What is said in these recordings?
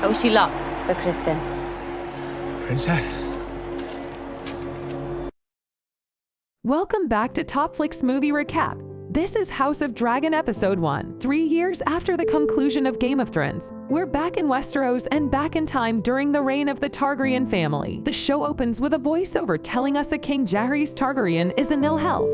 How is she locked, Sir Criston? Princess? Welcome back to Top Flicks Movie Recap. This is House of Dragon Episode 1. 3 years after the conclusion of Game of Thrones, we're back in Westeros and back in time during the reign of the Targaryen family. The show opens with a voiceover telling us a King Jaehaerys Targaryen is in ill health.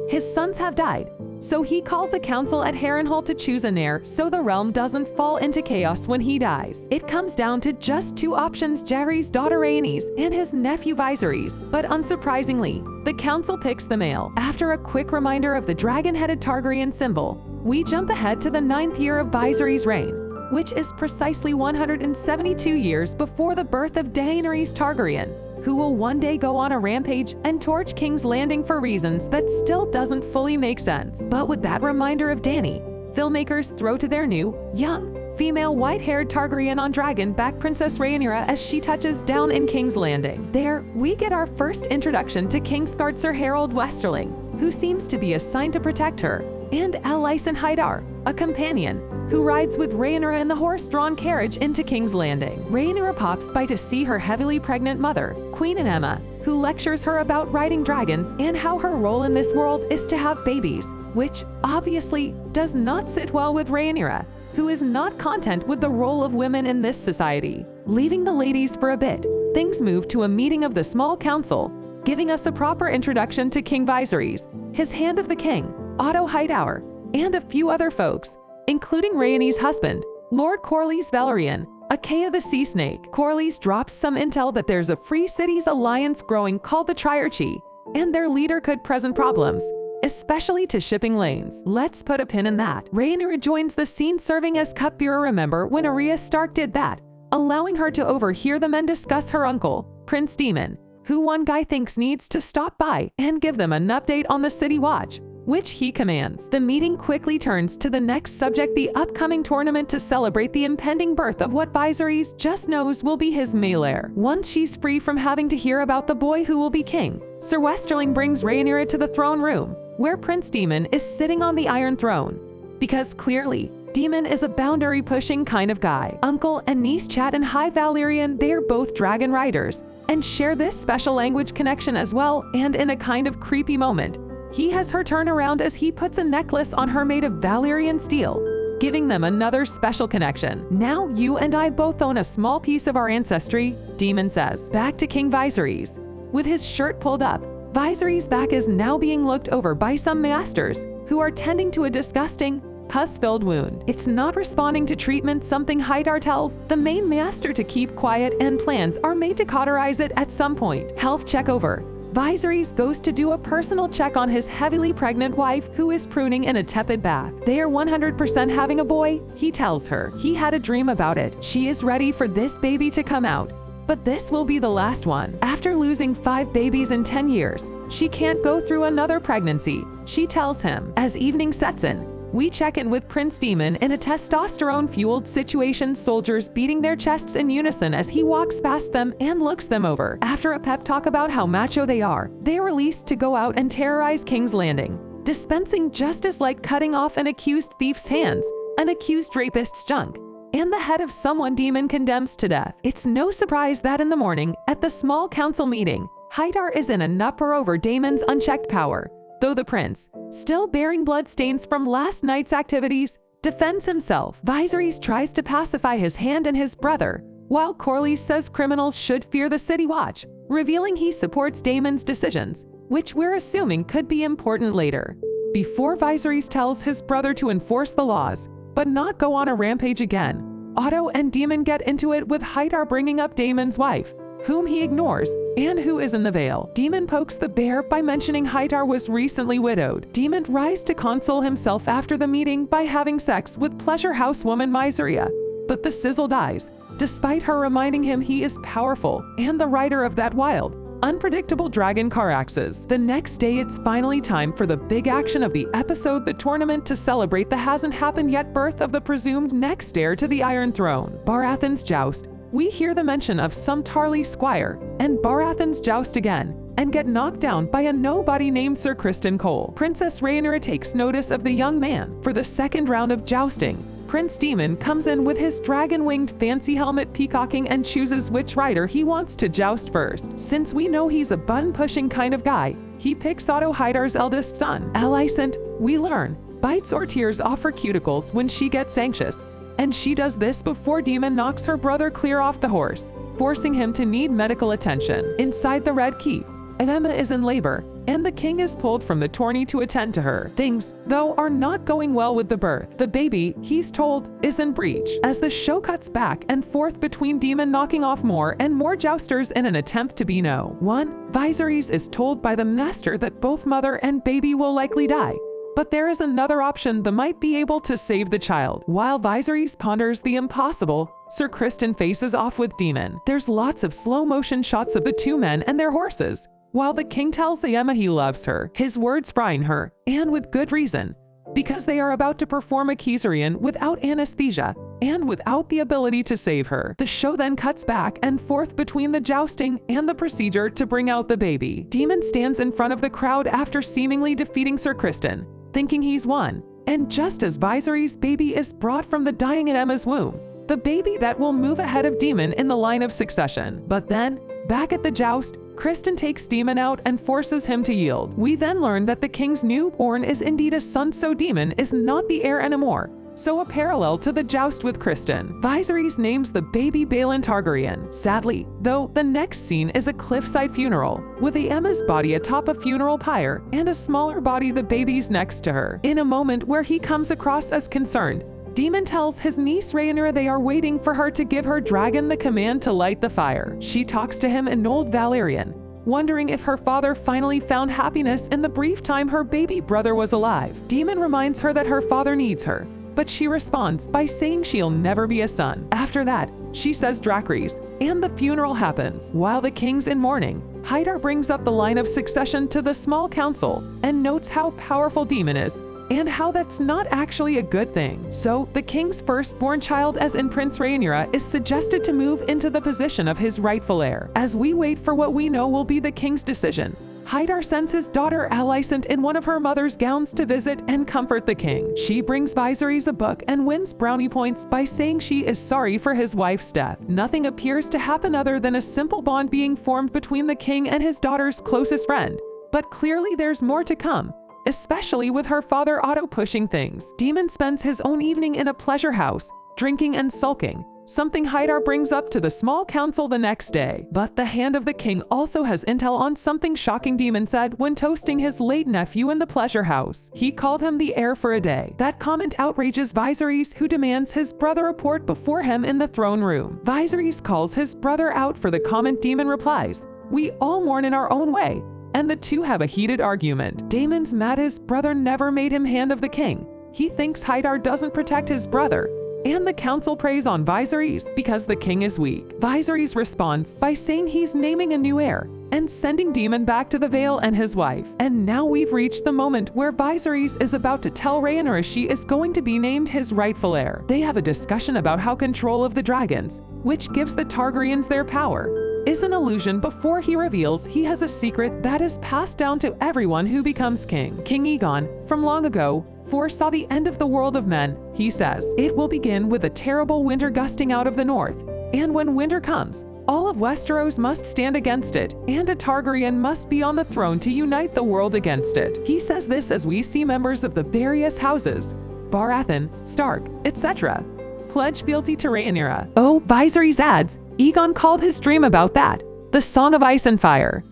His sons have died, so he calls a council at Harrenhal to choose an heir so the realm doesn't fall into chaos when he dies. It comes down to just two options: Jaehaerys' daughter Rhaenys and his nephew Viserys, but unsurprisingly, the council picks the male. After a quick reminder of the dragon-headed Targaryen symbol, we jump ahead to the 9th year of Viserys' reign, which is precisely 172 years before the birth of Daenerys Targaryen, who will one day go on a rampage and torch King's Landing for reasons that still doesn't fully make sense. But with that reminder of Dany, filmmakers throw to their new, young, female white-haired Targaryen on dragon-back Princess Rhaenyra as she touches down in King's Landing. There, we get our first introduction to Kingsguard Sir Harold Westerling, who seems to be assigned to protect her, and Otto Hightower, a companion, who rides with Rhaenyra in the horse-drawn carriage into King's Landing. Rhaenyra pops by to see her heavily pregnant mother, Queen Aemma, who lectures her about riding dragons and how her role in this world is to have babies, which obviously does not sit well with Rhaenyra, who is not content with the role of women in this society. Leaving the ladies for a bit, things move to a meeting of the small council, giving us a proper introduction to King Viserys, his Hand of the King, Otto Hightower, and a few other folks, including Rhaenys' husband, Lord Corlys Velaryon, aka the Sea Snake. Corlys drops some intel that there's a Free Cities alliance growing called the Triarchy, and their leader could present problems, especially to shipping lanes. Let's put a pin in that. Rhaenyra joins the scene serving as cupbearer. Remember when Arya Stark did that, allowing her to overhear the men discuss her uncle, Prince Daemon, who one guy thinks needs to stop by and give them an update on the City Watch, which he commands. The meeting quickly turns to the next subject, the upcoming tournament to celebrate the impending birth of what Viserys just knows will be his male heir. Once she's free from having to hear about the boy who will be king, Sir Westerling brings Rhaenyra to the throne room, where Prince Daemon is sitting on the Iron Throne. Because clearly, Daemon is a boundary-pushing kind of guy. Uncle and niece chat in High Valyrian. They're both dragon riders, and share this special language connection as well, and in a kind of creepy moment, he has her turn around as he puts a necklace on her made of Valyrian steel, giving them another special connection. Now you and I both own a small piece of our ancestry, Daemon says. Back to King Viserys. With his shirt pulled up, Viserys' back is now being looked over by some masters, who are tending to a disgusting, pus-filled wound. It's not responding to treatment, something Hightower tells the main master to keep quiet, and plans are made to cauterize it at some point. Health check over. Viserys goes to do a personal check on his heavily pregnant wife, who is pruning in a tepid bath. They are 100% having a boy, he tells her. He had a dream about it. She is ready for this baby to come out, but this will be the last one. After losing 5 babies in 10 years, she can't go through another pregnancy, she tells him. As evening sets in, we check in with Prince Daemon in a testosterone-fueled situation, soldiers beating their chests in unison as he walks past them and looks them over. After a pep talk about how macho they are released to go out and terrorize King's Landing, dispensing justice like cutting off an accused thief's hands, an accused rapist's junk, and the head of someone Daemon condemns to death. It's no surprise that in the morning, at the small council meeting, Hightower is in an uproar over Daemon's unchecked power, though the prince, still bearing bloodstains from last night's activities, defends himself. Viserys tries to pacify his hand and his brother, while Corlys says criminals should fear the City Watch, revealing he supports Daemon's decisions, which we're assuming could be important later. Before Viserys tells his brother to enforce the laws, but not go on a rampage again, Otto and Daemon get into it, with Hightower bringing up Daemon's wife, whom he ignores, and who is in the Vale. Daemon pokes the bear by mentioning Hightower was recently widowed. Daemon tries to console himself after the meeting by having sex with pleasure housewoman Mysaria, but the sizzle dies, despite her reminding him he is powerful and the rider of that wild, unpredictable dragon Caraxes. The next day, it's finally time for the big action of the episode, the tournament to celebrate the hasn't-happened-yet birth of the presumed next heir to the Iron Throne. Baratheon's joust. We hear the mention of some Tarly squire, and Baratheon's joust again, and get knocked down by a nobody named Sir Criston Cole. Princess Rhaenyra takes notice of the young man. For the second round of jousting, Prince Daemon comes in with his dragon-winged fancy helmet peacocking and chooses which rider he wants to joust first. Since we know he's a button-pushing kind of guy, he picks Otto Hightower's eldest son. Alicent, we learn, bites or tears off her cuticles when she gets anxious, and she does this before Daemon knocks her brother clear off the horse, forcing him to need medical attention. Inside the Red Keep, Aemma is in labor, and the king is pulled from the tourney to attend to her. Things, though, are not going well with the birth. The baby, he's told, is in breach. As the show cuts back and forth between Daemon knocking off more and more jousters in an attempt to be one, Viserys is told by the master that both mother and baby will likely die. But there is another option that might be able to save the child. While Viserys ponders the impossible, Sir Criston faces off with Daemon. There's lots of slow-motion shots of the two men and their horses, while the king tells Aemma he loves her. His words frighten her, and with good reason, because they are about to perform a cesarean without anesthesia and without the ability to save her. The show then cuts back and forth between the jousting and the procedure to bring out the baby. Daemon stands in front of the crowd after seemingly defeating Sir Criston, thinking he's won. And just as Viserys' baby is brought from the dying Aemma's womb, the baby that will move ahead of Daemon in the line of succession. But then, back at the joust, Criston takes Daemon out and forces him to yield. We then learn that the king's newborn is indeed a son, so Daemon is not the heir anymore. So a parallel to the joust with Criston. Viserys names the baby Balon Targaryen. Sadly, though, the next scene is a cliffside funeral, with Aemma's body atop a funeral pyre and a smaller body the baby's next to her. In a moment where he comes across as concerned, Daemon tells his niece Rhaenyra they are waiting for her to give her dragon the command to light the fire. She talks to him in Old Valyrian, wondering if her father finally found happiness in the brief time her baby brother was alive. Daemon reminds her that her father needs her, but she responds by saying she'll never be a son. After that, she says Dracarys, and the funeral happens. While the king's in mourning, Hightower brings up the line of succession to the small council and notes how powerful Daemon is, and how that's not actually a good thing. So, the king's firstborn child, as in Prince Rhaenyra, is suggested to move into the position of his rightful heir. As we wait for what we know will be the king's decision, Hightower sends his daughter Alicent in one of her mother's gowns to visit and comfort the king. She brings Viserys a book and wins brownie points by saying she is sorry for his wife's death. Nothing appears to happen other than a simple bond being formed between the king and his daughter's closest friend. But clearly there's more to come, especially with her father Otto pushing things. Daemon spends his own evening in a pleasure house, drinking and sulking, something Hightower brings up to the small council the next day. But the hand of the king also has intel on something shocking Daemon said when toasting his late nephew in the pleasure house. He called him the heir for a day. That comment outrages Viserys, who demands his brother report before him in the throne room. Viserys calls his brother out for the comment. Daemon replies, "We all mourn in our own way," and the two have a heated argument. Daemon's mad his brother never made him hand of the king. He thinks Hightower doesn't protect his brother, and the council preys on Viserys because the king is weak. Viserys responds by saying he's naming a new heir and sending Daemon back to the Vale and his wife. And now we've reached the moment where Viserys is about to tell Rhaenyra she is going to be named his rightful heir. They have a discussion about how control of the dragons, which gives the Targaryens their power, is an illusion before he reveals he has a secret that is passed down to everyone who becomes king. King Aegon, from long ago, foresaw the end of the world of men. He says, "It will begin with a terrible winter gusting out of the north, and when winter comes, all of Westeros must stand against it, and a Targaryen must be on the throne to unite the world against it." He says this as we see members of the various houses, Baratheon, Stark, etc., pledge fealty to Rhaenyra. Oh, Viserys adds, Aegon called his dream about that, the Song of Ice and Fire.